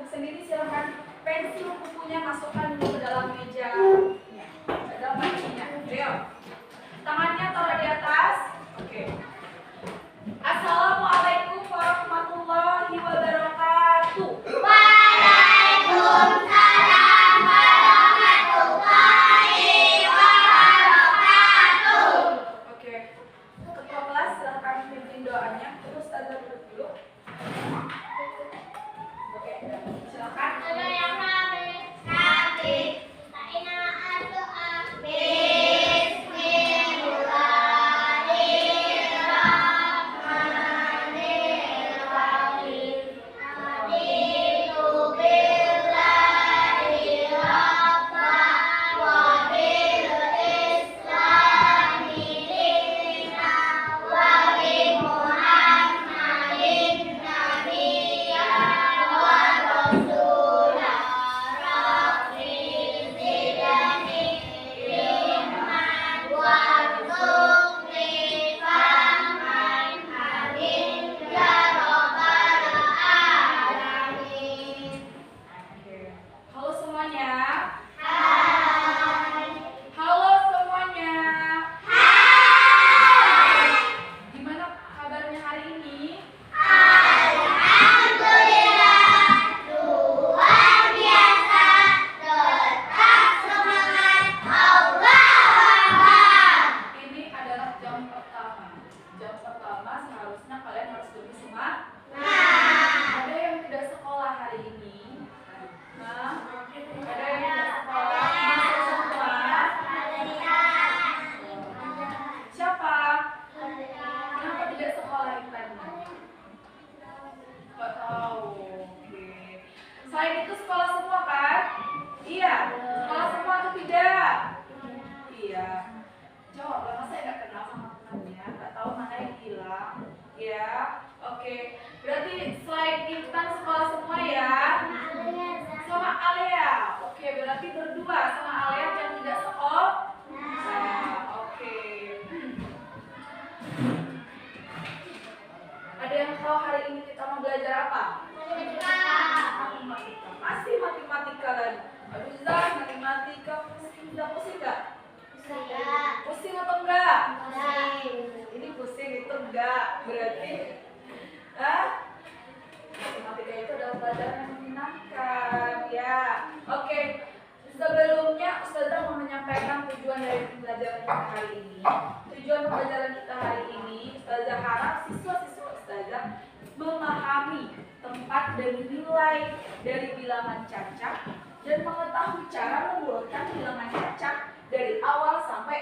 sendiri, silahkan pensil bukunya masukkan dulu ke dalam meja. Ke dalam pancinya. Ayo. Tangannya taruh di atas. Oke. Assalamualaikum warahmatullahi wabarakatuh. Waalaikumsalam warahmatullahi wabarakatuh. Oke. Ketua kelas silahkan pimpin doanya. Terus Ustazah duduk dulu. Oke. Silakan. Halo semuanya. Halo semuanya. Gimana kabarnya hari ini? Luar biasa, tetap semangat, Allah Akbar. Ini adalah jam pertama. Jam pertama seharusnya kalian harus lebih semangat. Ada yang tidak sekolah hari ini? Nah, ada yang tidak sekolah? Masuk semua? Siapa? Kenapa tidak sekolah intannya? Nggak tahu. Oke. Selain itu sekolah semua kan? Iya. Sekolah semua atau tidak? Iya. Jawab, masa saya nggak kenal sama temannya, nggak tahu mana yang hilang. Ya, oke. Berarti selain Intan sekolah semua ya? Sama Alea. Oke, berarti berdua sama Alea yang tidak sekolah. Nah, oke. Ada yang tahu hari ini kita mau belajar apa? Matematika. Masih matematika lagi. Aduh, Zah, matematika pusing. Tidak pusing nggak? Pusing atau enggak? Ini pusing, itu enggak. Berarti matematika itu adalah pelajaran yang menyenangkan ya. Oke. Sebelumnya Ustazah mau menyampaikan tujuan dari pembelajaran kita hari ini. Tujuan pembelajaran kita hari ini, Ustazah harap siswa-siswa Ustazah memahami tempat dan nilai dari bilangan cacak dan mengetahui cara membuatkan bilangan cacak dari awal sampai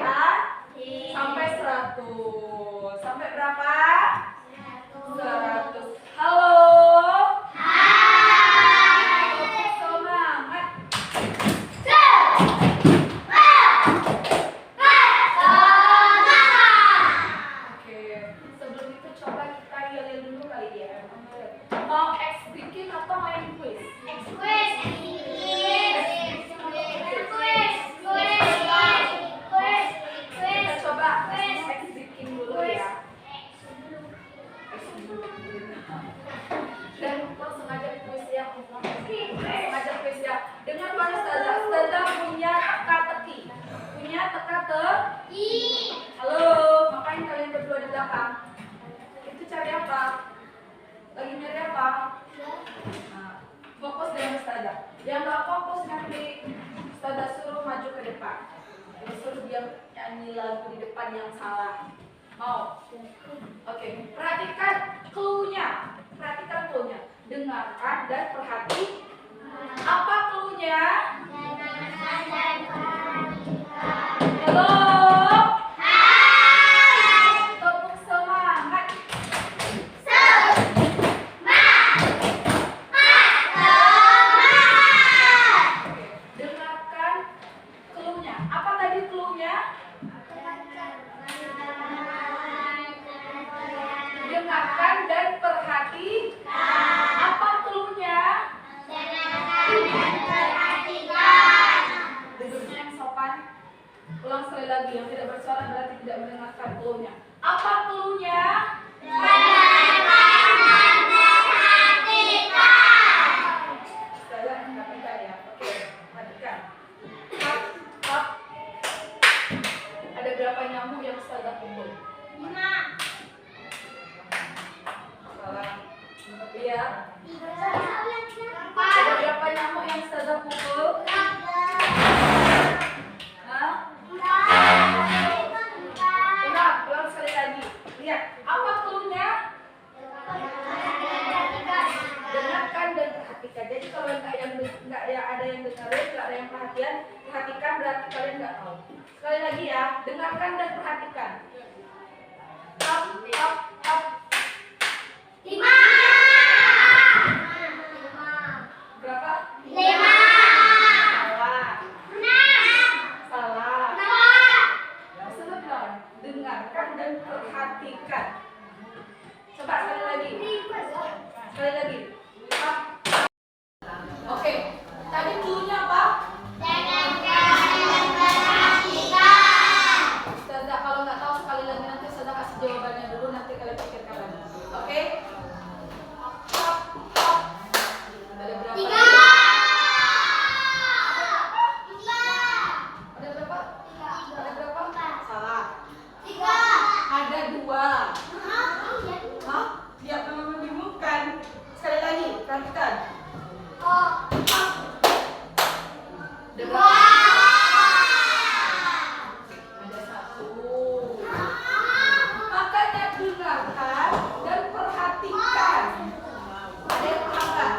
sampai 100. Sampai berapa? 100. Halo. Semangat. Oke, sebelum itu coba kita yel-yel dulu kali ya. Mau X bikin atau main quiz? Kita coba X bikin dulu ya. Dan langsung aja quiz ya. Sengaja quiz ya. Dengan mana Ustazah punya teka-teki. Punya teka-teki. Halo, ngapain kalian berdua di belakang? Itu cari apa? Lagi nyari apa? Nah, fokus dengan Ustazah. Yang nggak fokus nanti Ustazah suruh maju ke depan. Terus suruh dia nyanyi lagu di depan yang salah. Mau? Oke, perhatikan clue-nya. Perhatikan clue-nya. Dengarkan dan perhati. Apa clue-nya? Halo. Tepuk semangat. Oke, dengarkan clue-nya. Apa tadi clue-nya? Dengarkan dan perhati. Apa clue-nya? Duduknya yang sopan. Ulang sekali lagi, yang tidak bersuara berarti tidak mendengarkan clue-nya. Apa clue-nya? Ustazah pukul? Hah? Ulang sekali lagi. Lihat, apa clue-nya? Dengarkan dan perhatikan. Jadi kalau nggak ada yang dengerin, nggak ada yang perhatikan berarti kalian nggak tahu. Sekali lagi ya, dengarkan dan perhatikan. Up. 5. Berapa? 5. Salah. Salah. Dengarkan dan perhatikan. Coba sekali lagi. Up. Oke. Tadi clue-nya apa? Ustazah kalau nggak tahu sekali lagi nanti Ustazah kasih jawabannya dulu, nanti kalian pikirkan lagi. Oke? Up. Ada berapa? 3. Ada berapa? Ada berapa? Salah. 3. Ada 2. Hah? Ya memang membingungkan. Sekali lagi, perhatikan. Ada berapa? Ada 1. Makanya dengarkan dan perhatikan. Ada yang paham nggak?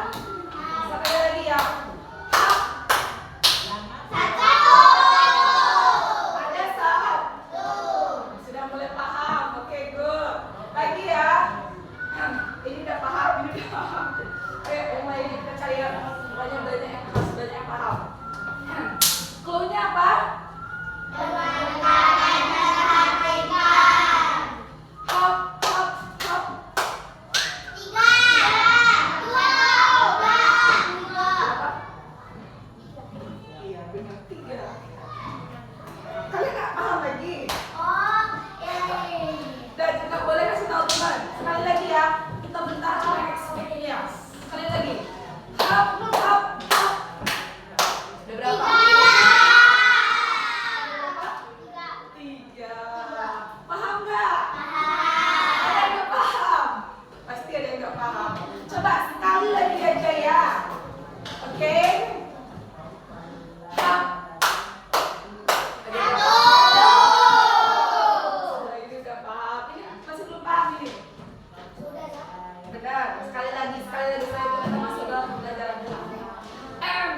Sekali lagi ya. Ada 1. Sudah mulai paham. Oke, good. Lagi ya. Ini udah paham, ini udah paham. Mulai percaya banyak yang harus banyak yang paham. Clue-nya apa? Hop. Berapa? Iya, benar 3. Kalian nggak paham lagi? Dan juga boleh kasih tahu teman. Sekali lagi ya, kita bentar expect-nya. Sekali lagi. Hop. Udah berapa? 3. Paham nggak? Ada yang nggak paham? Pasti ada yang nggak paham. Coba sekali lagi aja ya. Oke? Hop. Ada yang nggak paham? Ini udah paham. Ini masih belum paham ini. Benar. Sekali lagi saya itu kita masuk dalam pembelajaran ulang. M.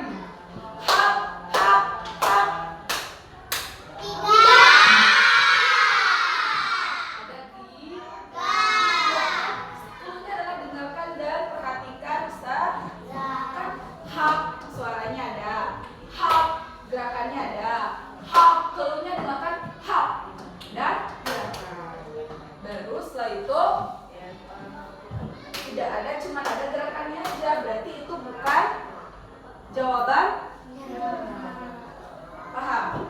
Hop. Ada 3. Clue-nya adalah dengarkan dan perhatikan, Ustaz. Kan hop suaranya ada, hop gerakannya ada, hop clue-nya dengarkan hop dan gerakan. Baru setelah itu tidak ada, cuma ada gerakannya aja, berarti itu bukan jawaban. Paham?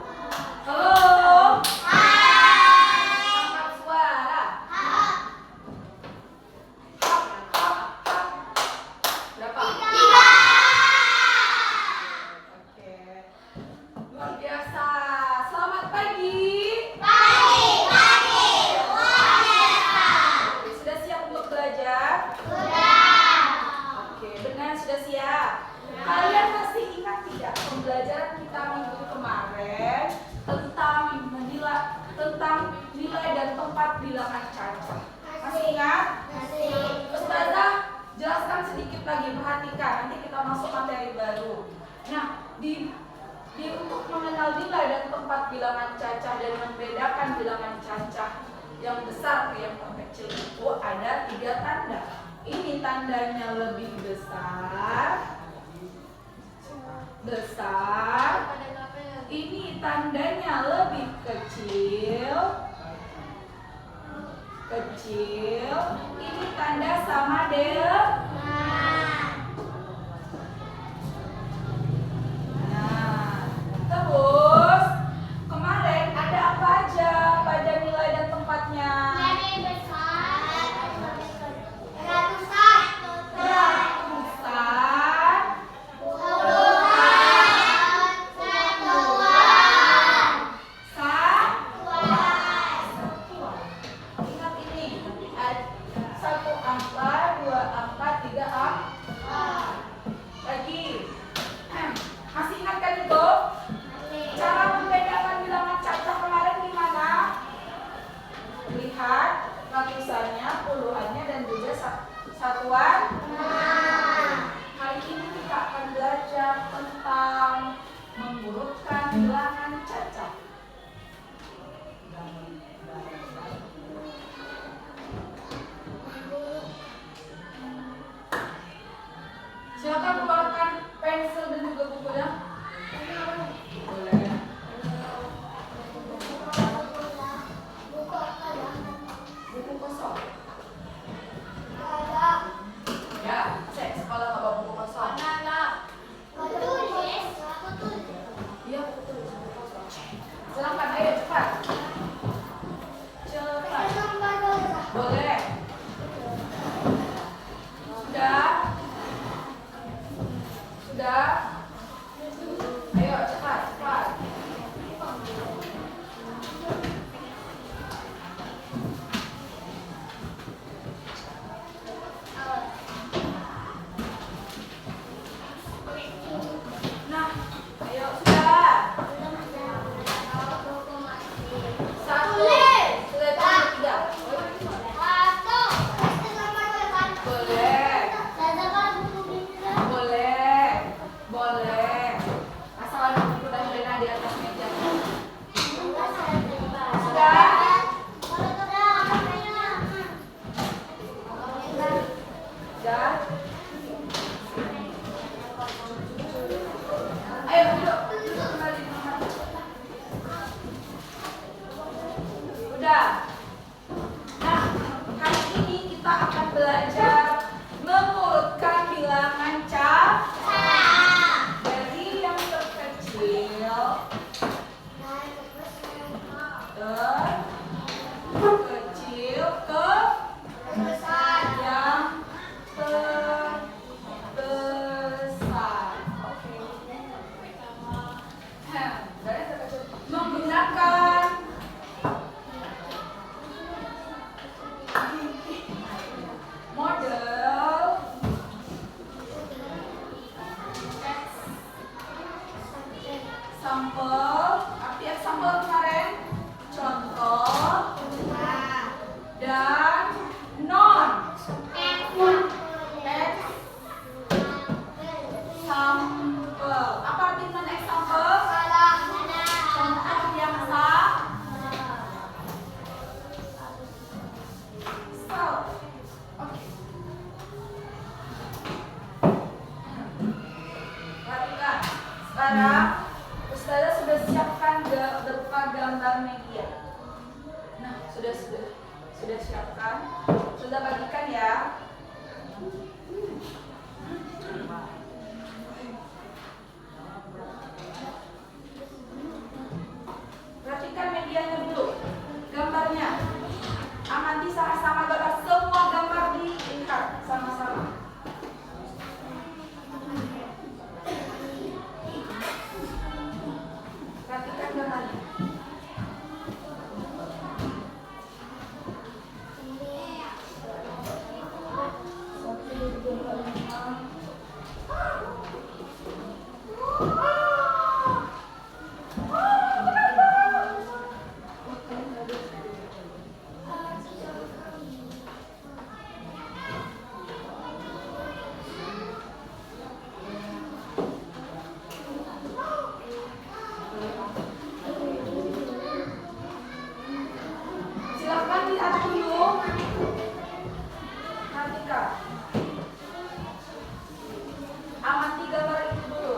Halo? Angkat suara. Hop. Berapa? 3. Oke. Luar biasa. Selamat pagi. Sudah siap untuk belajar? Oke, benar sudah siap. Kalian masih ingat tidak pembelajaran kita minggu kemarin tentang nilai dan tempat bilangan cacah? Masih ingat? Ustazah jelaskan sedikit lagi, perhatikan. Nanti kita masuk materi baru. Nah, di untuk mengenal nilai dan tempat bilangan cacah dan membedakan bilangan cacah yang besar ke yang terkecil itu ada 3 tanda. Ini tandanya lebih besar. Ini tandanya lebih kecil. Ini tanda sama dengan. Nah, terus kemarin ada apa aja pada nilai dan tempatnya? Ingat ini, 1 angka, 2 angka, tentang mengurutkan bilangan cacat. Silakan keluarkan pensil dan juga bukunya. Boleh. Buku kosong. Ya, cek sekolah nggak bawa buku kosong. Iya, betul. Buku kosong. Silakan, ayo cepat. Cepat. Boleh. Sudah. Sudah. Ayo cepat, cepat. Nah, ayo sudah. Satu. Sudah tiga. Boleh. Boleh. Boleh. Asal ada buku dan pena di atas meja. Sudah. Sudah. Ayo duduk. Kembali. Udah. Nah, kali ini kita akan belajar mengurutkan bilangan cacat dari yang terkecil ke yang terbesar. Oke. Dari yang terkecil menggunakan model sampel. Arti sampel kemarin contoh dan non example. Apa arti non example? Contoh yang oke. Perhatikan. Sekarang Ustazah sudah siapkan berupa gambar media. Nah, sudah siapkan. Sudah bagikan ya. Perhatikan medianya dulu. Gambarnya. Amati sama-sama gambar, semua gambar dilihat sama-sama. Perhatikan gambarnya. Silakan lihat dulu. Perhatikan. Amati gambar itu dulu.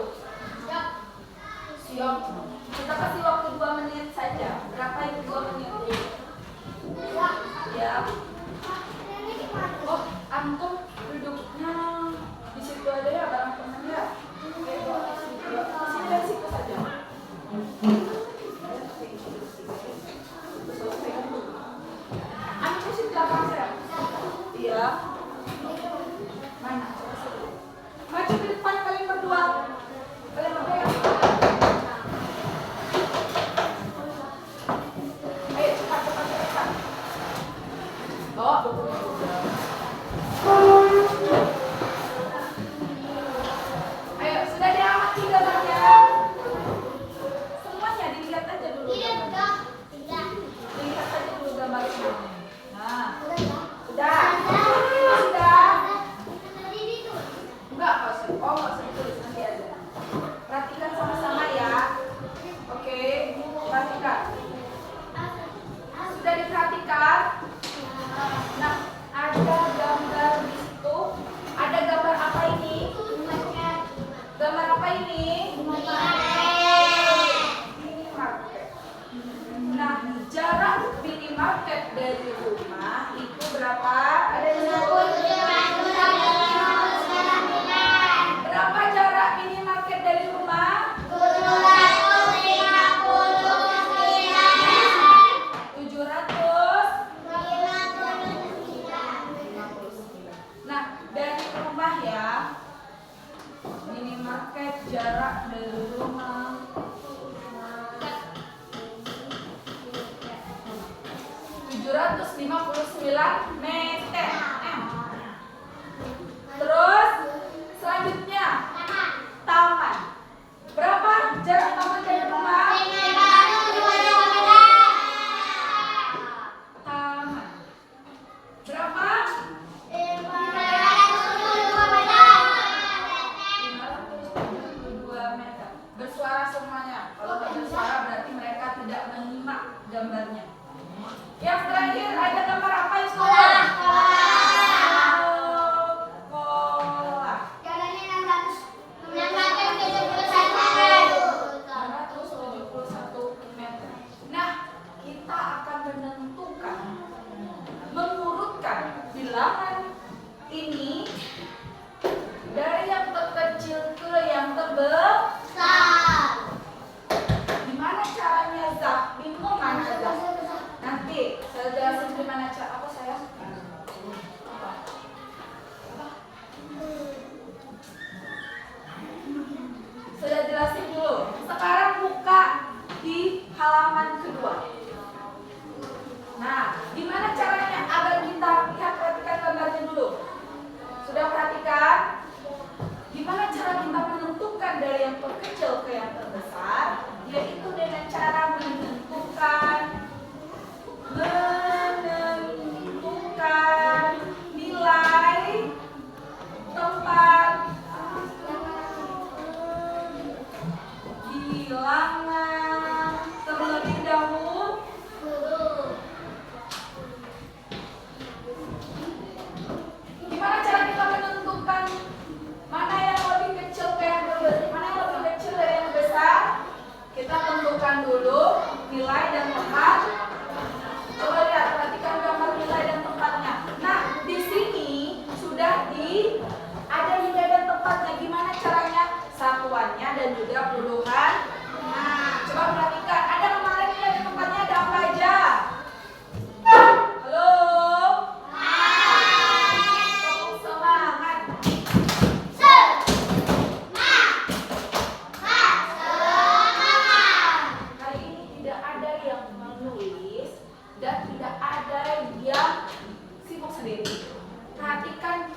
ini? Minimarket. Nah, jarak minimarket dari rumah itu berapa? Ada yang sebut? Berapa jarak minimarket dari rumah? 759. Nah, dari rumah ya. Minimarket jarak dari rumah 759 meter. Terus selanjutnya taman. Berapa jarak taman dari rumah? Taman. Berapa? 572 meter. Bersuara semuanya. Kalau nggak bersuara berarti mereka tidak menyimak gambarnya. Yang terakhir ada gambar apa itu? Kola. 671 meter. Nah, kita akan menentukan, mengurutkan bilangan ini dari yang terkecil ke yang terbesar. Gimana caranya, Zah? Bingung mana, Zah? Nanti saya jelasin gimana cara apa saya. Saya jelasin dulu. Sekarang buka di halaman kedua. Nah, gimana caranya agar kita lihat, perhatikan gambarnya dulu. Sudah perhatikan? Gimana cara kita menentukan dari yang terkecil ke yang terbesar? Yaitu dengan cara menentukan nilai tempat bilangan terlebih dahulu. Gimana cara kita menentukan mana yang lebih kecil ke yang terbesar, mana yang lebih kecil dari yang besar? Kita tentukan dulu nilai dan tempat. Coba lihat, perhatikan gambar nilai dan tempatnya. Nah, di sini sudah ada nilai dan tempatnya. Gimana caranya? Satuannya dan juga puluhan. Nah, coba perhatikan. Ada kemarin nilai dan tempatnya ada apa aja? Halo? Semangat. Kali ini tidak ada yang menulis dan tidak ada yang sibuk sendiri. Perhatikan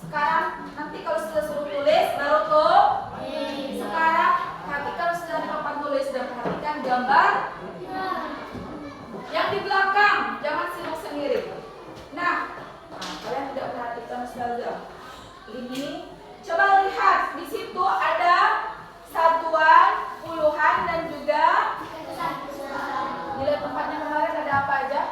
sekarang, nanti kalau sudah suruh tulis baru tuh. Sekarang perhatikan sudah di papan tulis dan perhatikan gambar yang di belakang, jangan sibuk sendiri. Nah, kalian tidak perhatikan saja. Ini coba lihat di situ ada satuan, puluhan dan juga nilai tempatnya kemarin ada apa aja?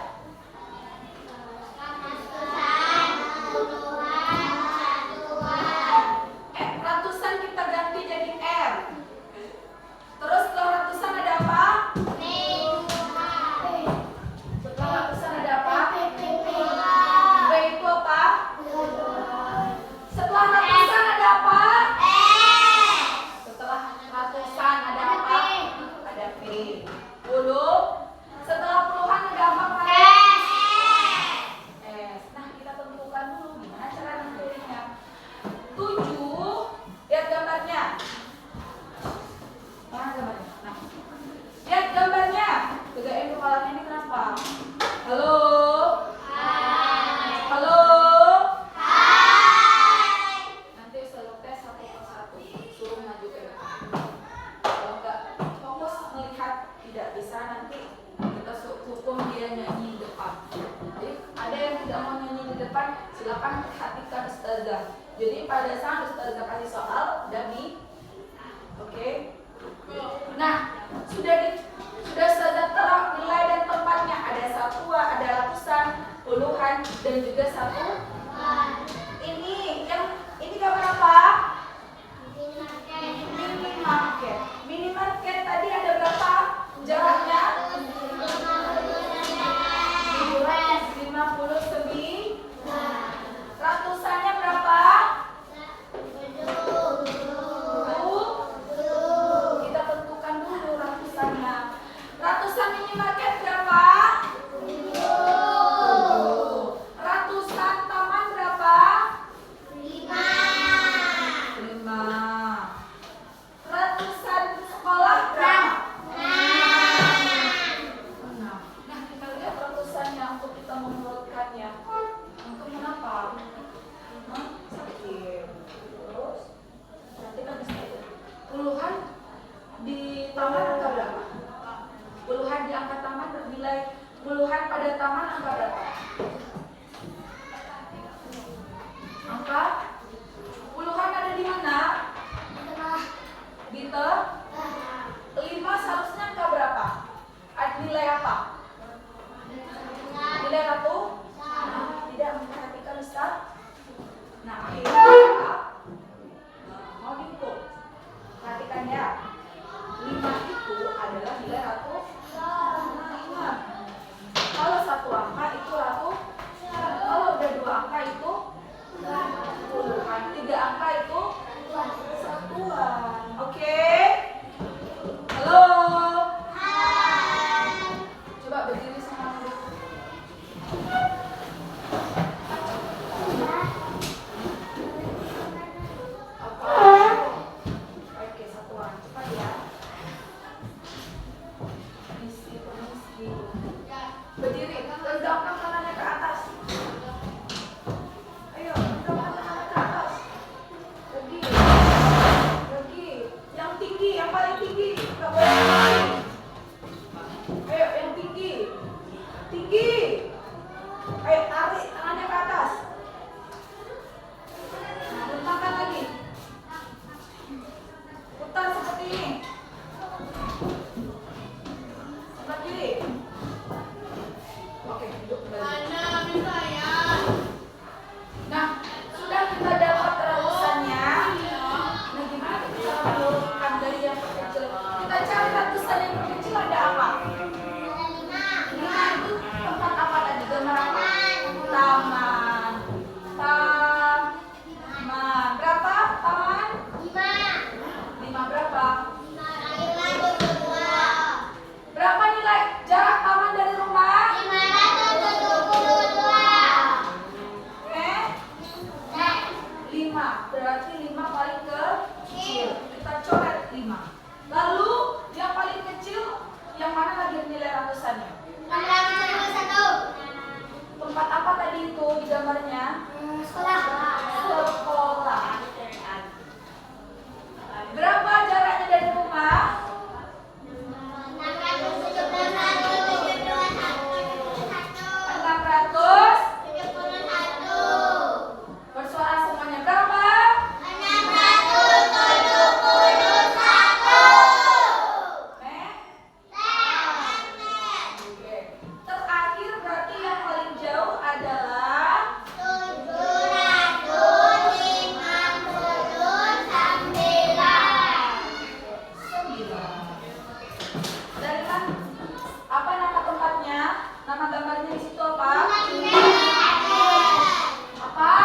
Ratusan kita ganti jadi R. Terus setelah ratusan ada apa? Setelah ratusan ada apa? B itu apa? Setelah ratusan ada apa? Setelah ratusan ada apa? Ada P. Puluh. Setelah puluhan ada apa? S. Nah, kita tentukan dulu gimana cara nentuinnya. 7. Lihat gambarnya. Mana gambarnya? Nah, lihat gambarnya. Tegain kepalanya ini kenapa? Halo? Halo? Nanti selalu tes satu persatu. Suruh maju ke depan. Kalau enggak fokus melihat, tidak bisa, nanti kita hukum dia nyanyi di depan. Jadi ada yang tidak mau nyanyi di depan, silakan perhatikan ustazah. Jadi pada saat ustazah kasih soal dan oke. Nah, sudah ustazah terang nilai dan tempatnya. Ada satuan, ada ratusan, puluhan dan juga satuan. Ini gambar apa? Puluhan di taman angka berapa? Puluhan di angka taman nilai puluhan pada taman angka berapa? Angka puluhan ada di mana? Di lima seharusnya angka berapa? Nilai apa? Nilai ratu? Tidak memperhatikan Ustaz. Nah, akhirnya apa? Mau dihitung. Perhatikan ya. 5 itu adalah nilai ratu. Nah, ingat. Kalau satu angka itu ratu. Kalau udah 2 angka itu puluhan. 3 angka itu satuan. Oke? Halo. Coba berdiri sama aku. Oke, satuan. Cepat ya. Permisi. Berdiri. Tendangkan tangannya ke atas. Ayo, tendangkan tangannya ke atas. Pergi. Yang tinggi, yang paling tinggi. Gak boleh yang paling. Ayo, yang tinggi. Ayo, tarik tangannya ke atas. Nah, bentangkan lagi. Putar seperti ini. Sebelah kiri. Oke, duduk kembali. Nah, sudah kita dapat ratusannya. Nah, gimana kita cara menurunkan dari yang terkecil? Kita cari ratusan yang terkecil ada apa? 5 itu tempat apa tadi? Gambar apa? Taman. Berapa taman? 5 berapa? Berapa nilai jarak taman dari rumah? 5. Berarti 5 paling kecil. Kita coret 5. Lalu yang paling kecil yang mana lagi nilai ratusannya? Tempat apa tadi itu di gambarnya? Sekolah. Berapa jaraknya dari rumah? 600. Bersuara semuanya berapa? 671. Oke. Terakhir berarti yang paling jauh adalah 9. Dari mana? Apa nama tempatnya? Nama gambarnya di situ apa? Apa?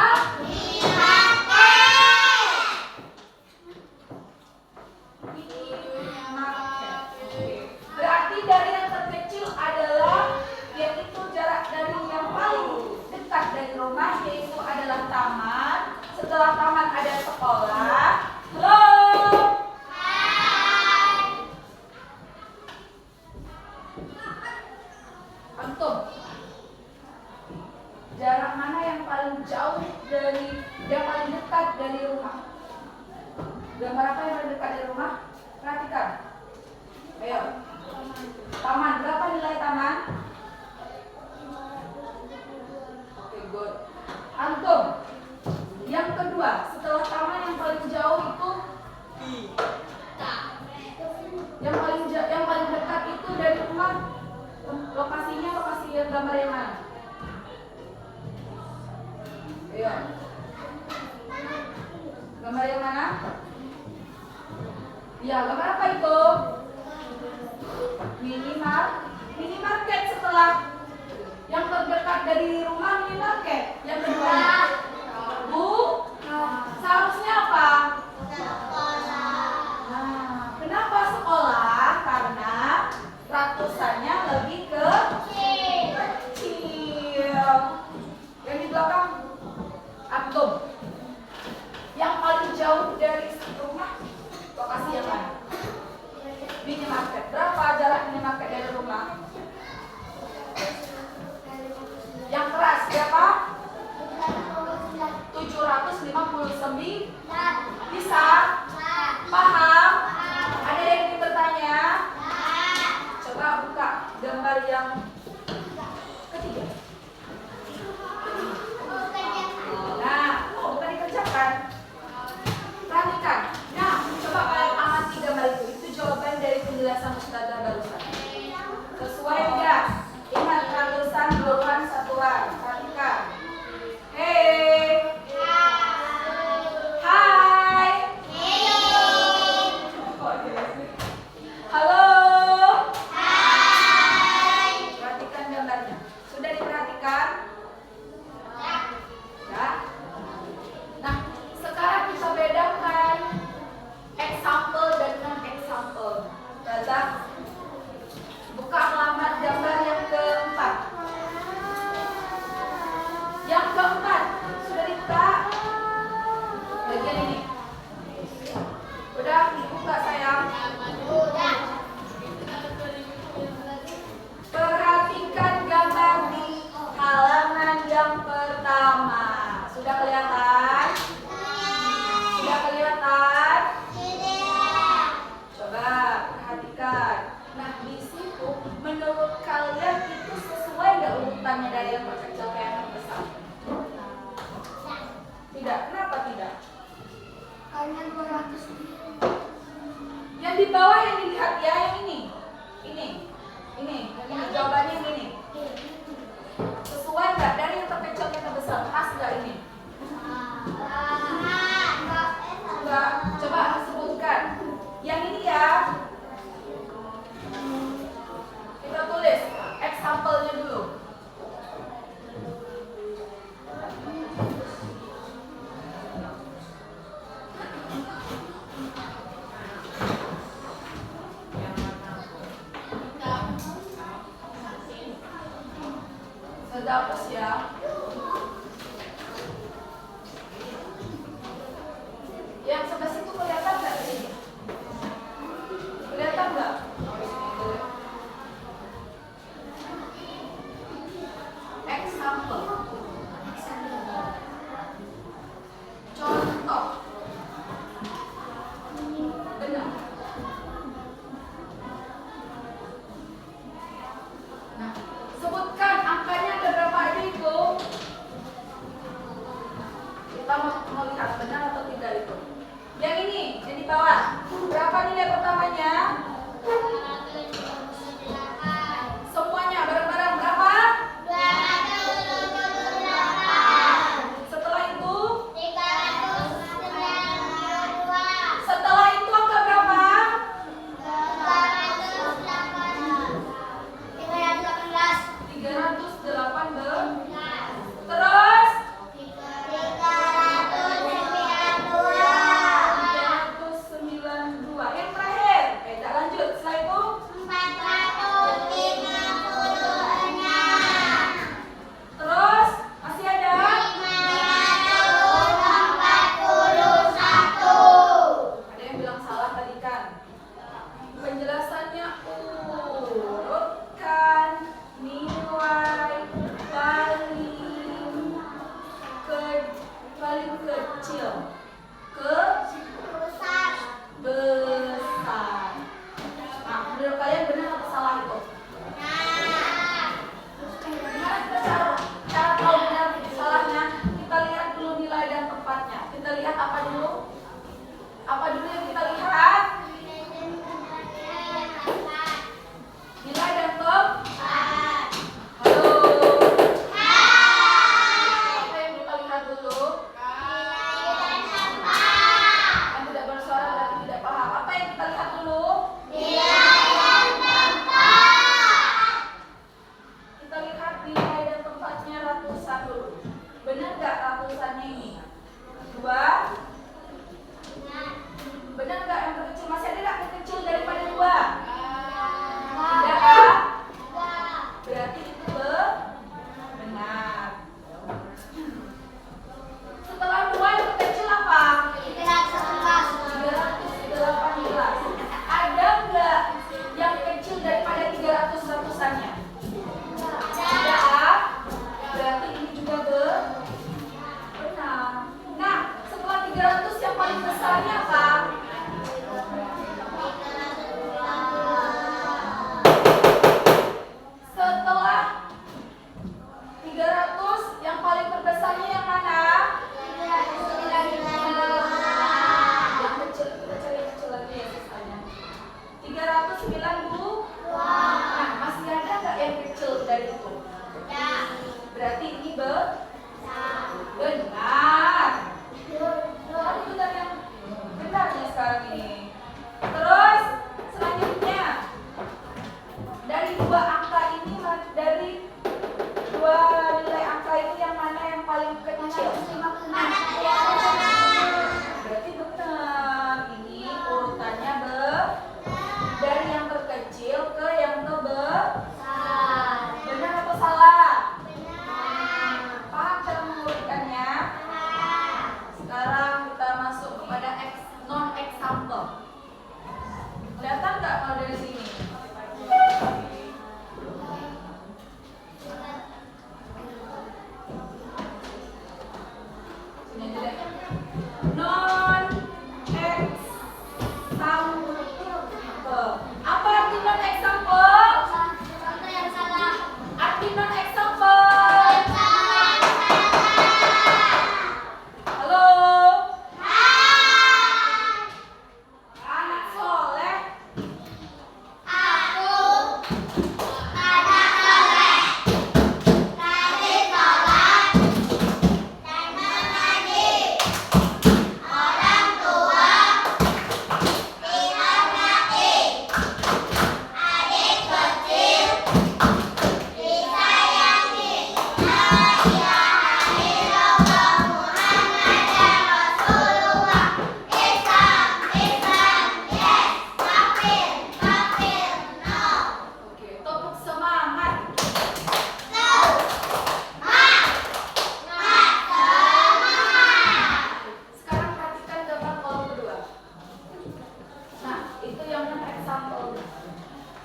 Minimarket. Oke. Berarti dari yang terkecil adalah yaitu jarak dari yang paling dekat dari rumah yaitu adalah taman. Setelah taman ada sekolah. Halo. Antum. Jarak mana yang paling jauh dari yang paling dekat dari rumah? Gambar apa yang paling dekat dari rumah? Perhatikan. Ayo. Taman. Berapa nilai taman? Oke, good. Antum. Yang kedua, setelah taman yang paling jauh itu yang paling dekat itu dari rumah. Lokasinya lokasi yang gambar yang mana? Ayo. Gambar yang mana? Ya, gambar apa itu? Minimarket. Setelah yang terdekat dari rumah minimarket. Yang kedua, seharusnya apa? Nah, kenapa sekolah? Karena ratusannya lebih kecil. Yang di belakang antum. Yang paling jauh dari rumah lokasi yang mana? Minimarket. Berapa jarak minimarket dari rumah? Yang keras berapa? 759. di bawah yang dilihat ya, yang ini. Ini. Jawabannya yang ini. Sesuai nggak dari yang terkecil ke terbesar? Pas nggak ini? Enggak. Coba sebutkan. Yang ini ya. Kita tulis example-nya dulu. Sudah hapus ya. Yang sebelah situ kelihatan nggak sih? Kelihatan nggak? Example. Contoh. Benar. Nah, sebutkan angkanya ada berapa aja itu?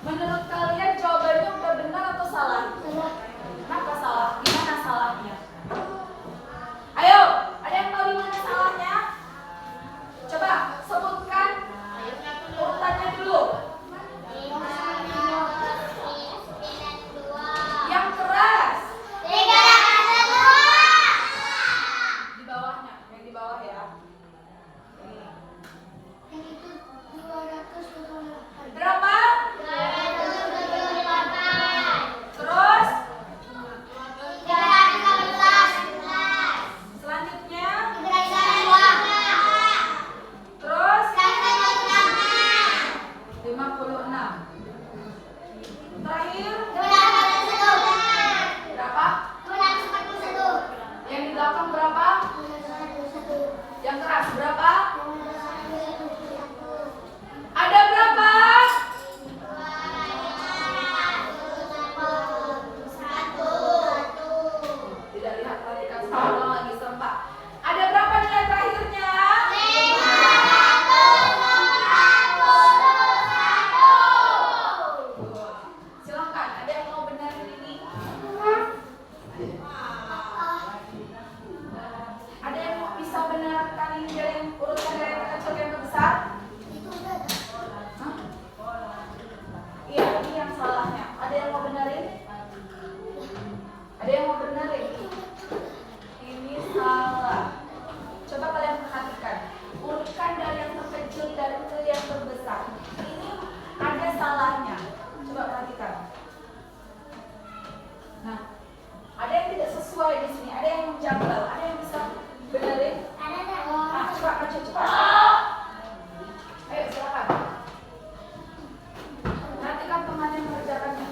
Menurut kalian jawabannya udah benar atau salah? Kenapa salah? Gimana salahnya? Ayo, ada yang tahu di mana salahnya? Coba sebutkan urutannya dulu. Yang keras. Di bawahnya, yang di bawah ya. Berapa? Terus? Selanjutnya? Terus? 56. Terakhir? Berapa? Yang di belakang berapa? Yang keras berapa? Ada berapa? Tidak lihat, perhatikan semua lagi serempak. Ada berapa nilai terakhirnya? Silahkan, ada yang mau benerin ini? Ada yang mau bisa benarkan ini dari urutan dari yang terkecil ke yang terbesar? Hah? Iya, ini yang salahnya. Ada yang mau benerin? Ada yang mau benerin? Ini salah. Coba kalian perhatikan. Urutkan dari yang terkecil dari ke yang terbesar. Ini ada salahnya. Coba perhatikan. Nah, ada yang tidak sesuai di sini. Ada yang menjanggal. Ada yang bisa benerin? Nah, coba baca cepat. Ayo silakan. Perhatikan teman yang mengerjakannya.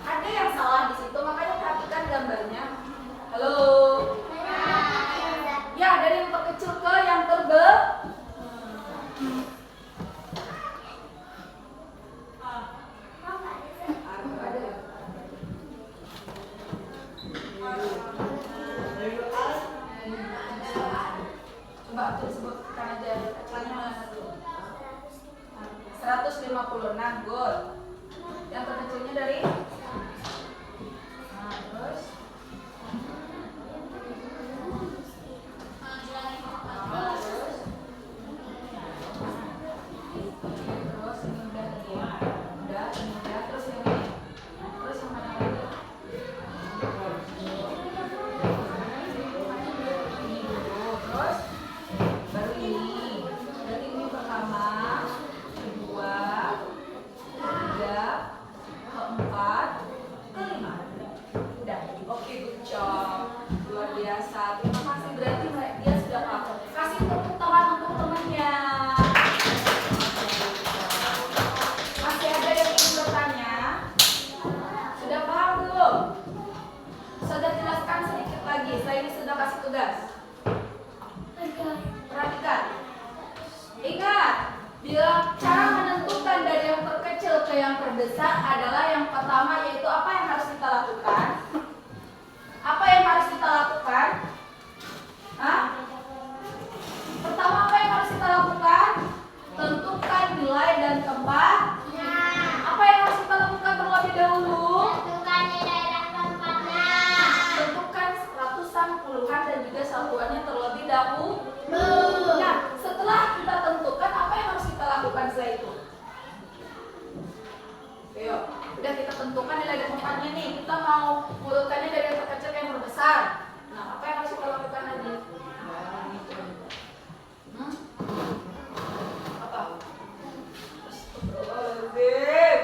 Ada yang salah di situ, makanya perhatikan gambarnya. Halo. Ya, dari yang terkecil ke yang Coba tuh sebutkan aja kecilnya mana satu? 156, good. Yang terkecilnya dari? Nah, terus? Terus ini udah tadi ya. Udah, ini udah. Terus yang ini. Terus yang mana lagi? Ini dulu. Terus baru ini. Berarti ini pertama, kedua, ketiga, keempat, kelima. Udah. Oke, good job. Luar biasa. Terima kasih. Berarti dia sudah paham. Kasih tepuk tangan untuk temannya. Masih ada yang ingin bertanya? Sudah paham belum? Sudah jelaskan sedikit lagi. Saya ini sudah kasih tugas. Perhatikan. Ingat, bila cara menentukan dari yang terkecil ke yang terbesar adalah yang pertama, yaitu apa yang harus kita lakukan? Apa yang harus kita lakukan? Hah? Pertama, apa yang harus kita lakukan? Tentukan nilai dan tempat. Apa yang harus kita lakukan terlebih dahulu? Tentukan ratusan, puluhan, dan juga satuannya terlebih dahulu. Nah, setelah kita tentukan, apa yang harus kita lakukan setelah itu? Ayo, udah kita tentukan nilai dan tempatnya nih. Kita mau urutkannya dari yang terkecil ke yang terbesar. Nah, apa yang harus kita lakukan lagi? Apa? Astagfirullahaladzim.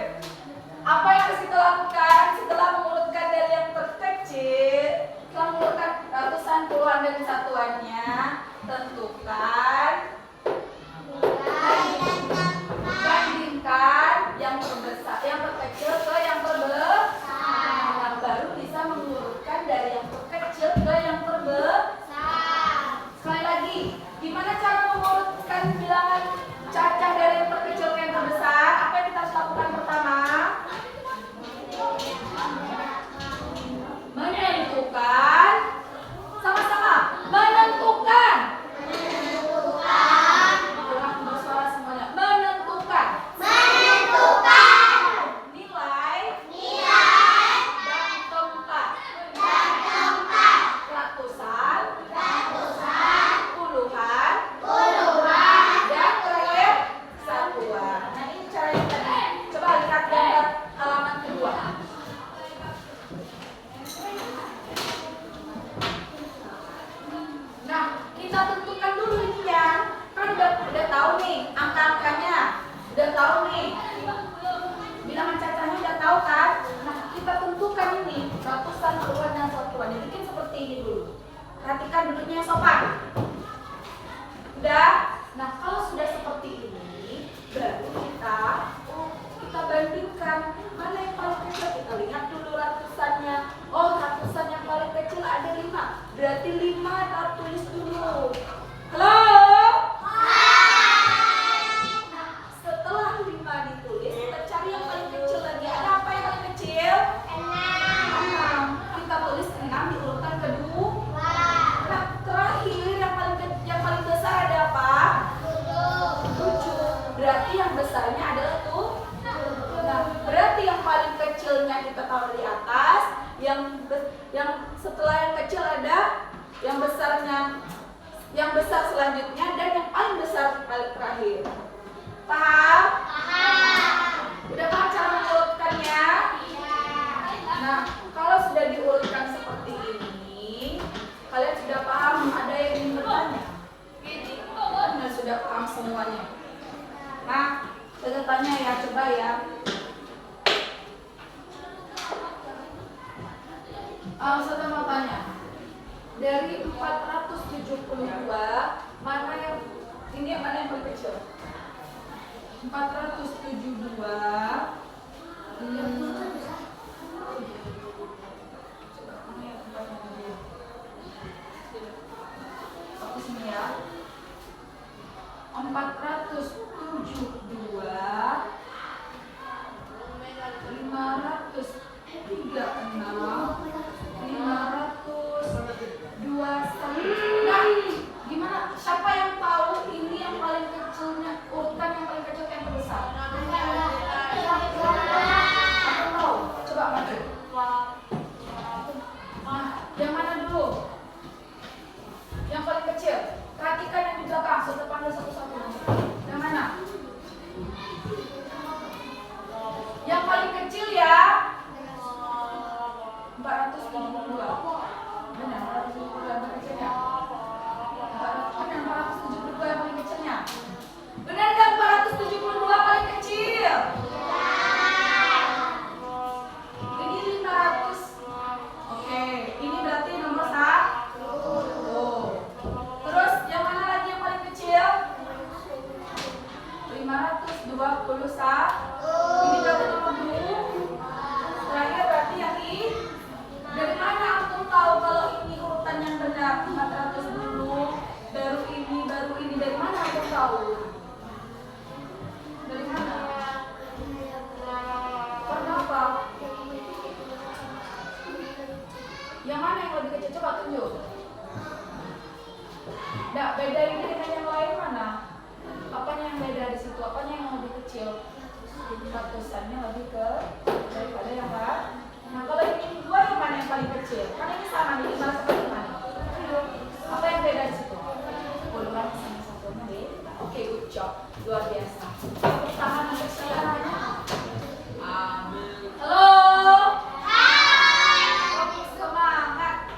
Apa yang harus kita lakukan setelah mengurutkan dari yang terkecil? Setelah mengurutkan ratusan, puluhan, dan satuannya, tentukan, bandingkan yang terbesar, yang terkecil ke yang terbesar. Nah, baru bisa mengurutkan dari yang terkecil ke yang terbesar. Sekali lagi, gimana cara mengurutkan bilangan cacah dari yang terkecil ke yang terbesar? Apa yang kita harus lakukan pertama? Menentukan. Sama-sama. Menentukan. Kurang bersuara semuanya. Menentukan. silakan duduknya yang sopan. Udah? Nah, kalau sudah seperti ini, baru kita bandingkan mana yang paling kecil. Kita lihat dulu ratusannya. Oh, ratusan yang paling kecil ada 5. Berarti 5 kita tulis dulu. Halo? Nah, setelah 5 ditulis, kita cari yang paling kecil lagi. Ada apa yang paling kecil? 6. Kita tulis 6 di urutan kedua. Nah, terakhir yang paling besar ada apa? 7. Berarti yang besarnya adalah tuh. Nah, berarti yang paling kecilnya kita taruh di atas, yang setelah yang kecil ada yang besarnya, yang besar selanjutnya, dan yang paling besar paling terakhir. Paham? Udah paham cara mengurutkannya? Nah, kalau sudah diurutkan seperti ini, kalian sudah paham? Ada yang ingin bertanya? Nah, sudah paham semuanya. Nah, saya tanya ya, coba ya. Saya mau tanya, dari 472 mana yang paling kecil? 472 aku sini ya. 472 Nah, gimana? Siapa yang tahu ini yang paling kecilnya, urutan yang paling kecil yang terbesar? Aku tahu. Coba maju. Nah, yang mana dulu? Yang paling kecil. Perhatikan yang di belakang. Sudah panggil satu-satu. Yang mana? Yang paling kecil ya. 472. Benar, 472 yang paling kecilnya. 472 yang paling kecilnya. Benar kan 472 paling kecil? Ini 500. Oke, ini berarti nomor 1. Terus yang mana lagi yang paling kecil? 521. Ini berarti nomor 2. Terakhir berarti yang ini. Dari mana aku tahu kalau ini urutan yang benar? 400 dulu, baru ini. Dari mana aku tahu? Dari mana? Kenapa? Yang mana yang lebih kecil? Coba tunjuk. Nggak, beda ini dengan yang lain mana? Apanya yang beda di situ? Apanya yang lebih kecil? Ratusannya lebih ke daripada yang lain. Nah, kalau ini 2 yang mana yang paling kecil? Kan ini sama nih, 5 sama 5. Apa yang beda di situ? Puluhan sama satunya beda. Oke, good job. Luar biasa. Tepuk tangan untuk semuanya. Halo. Hai. Semangat.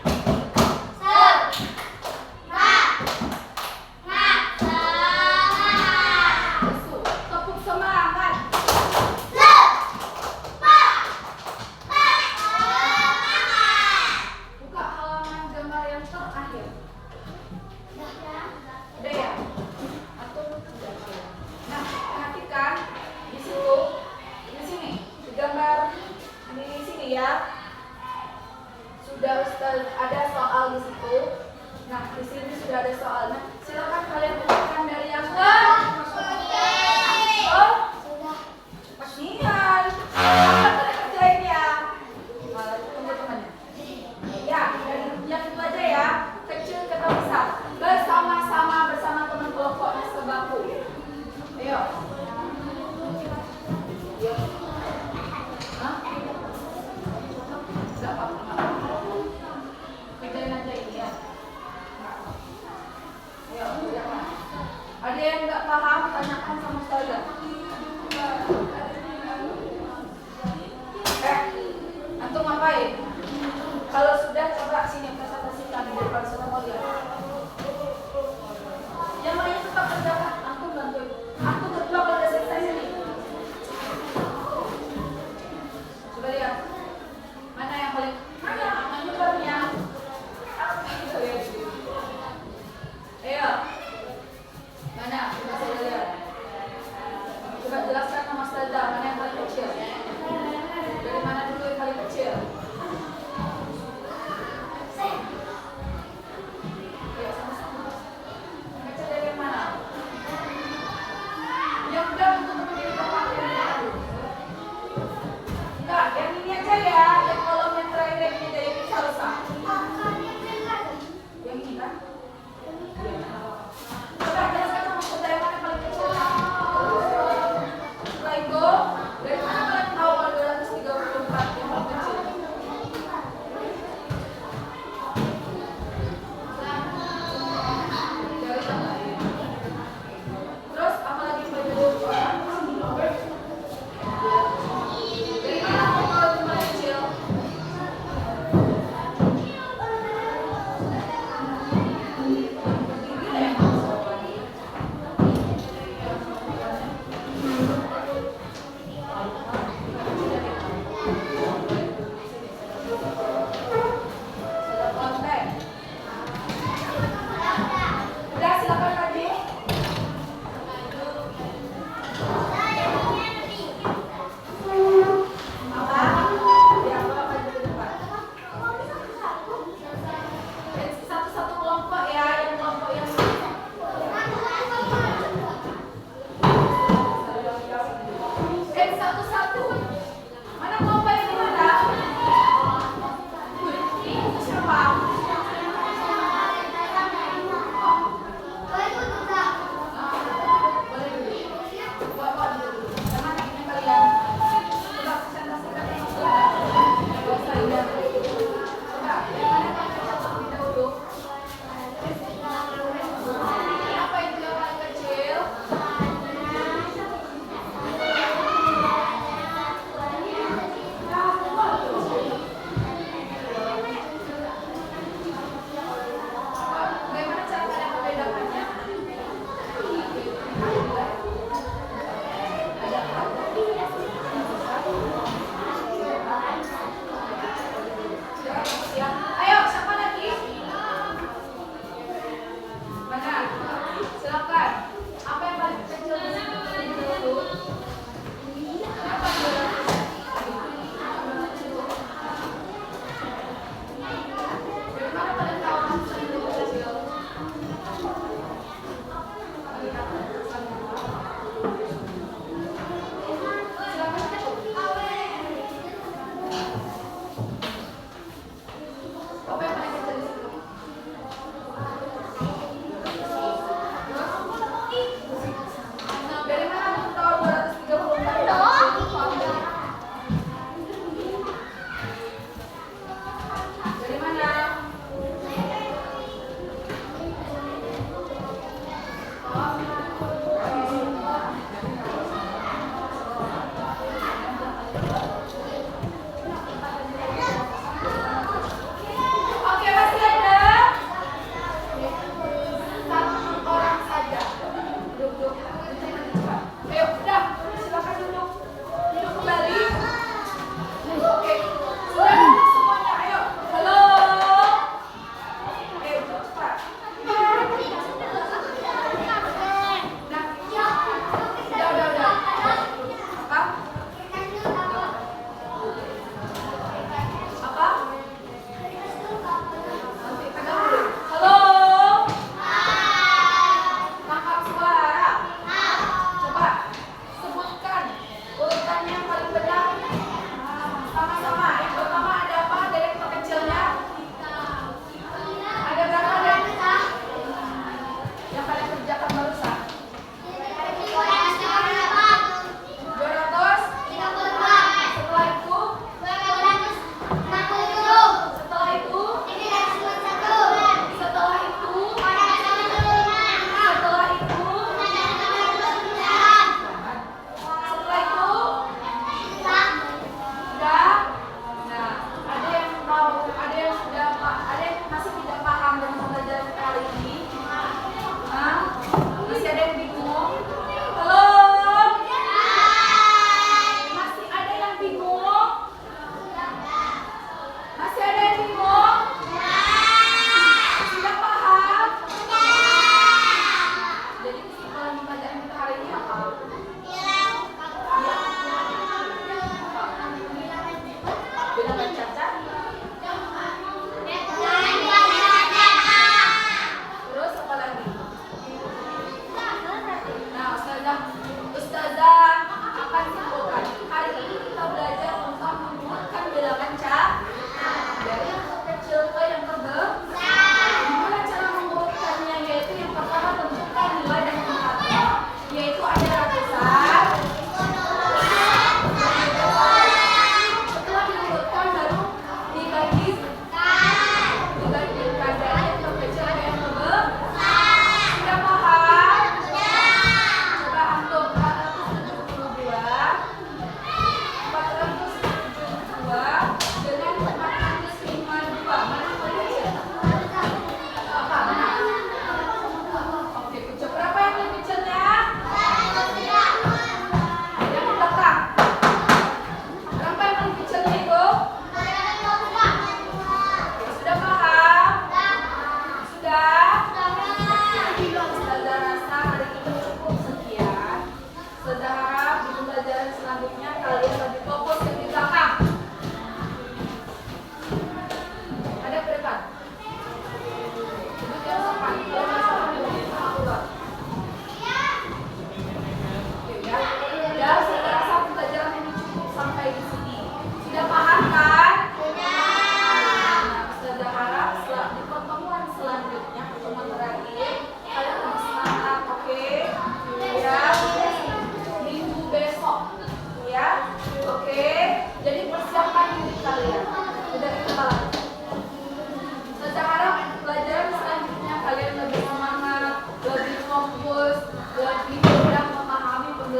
Tepuk semangat. Buka halaman gambar yang terakhir. Udah ya? Atau udah? Nah, perhatikan di situ, di sini, di gambar di sini ya. Sudah ada soal di situ. Nah, di sini sudah ada soal. Nah, silakan kalian bukakan dari yang Oh, kasihan. Apa kalian kerjain ya? Teman-temannya. Ya, dari yang itu aja ya. Kecil ke besar. Bersama-sama bersama teman kelompoknya sebaku. Ayo. Yuk. Hah? Gak apa-apa. Kerjain aja ini ya. Ayo, kerjakan. Ada yang nggak paham, tanyakan sama saya. Antum ngapain? Kalau sudah coba sini presentasikan di depan semua mau lihat. Yang lain tetap kerjakan, aku bantuin. Aku berdua kalau udah selesai sini. Coba lihat. Mana yang paling? Mana? Mana barunya?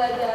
belajar.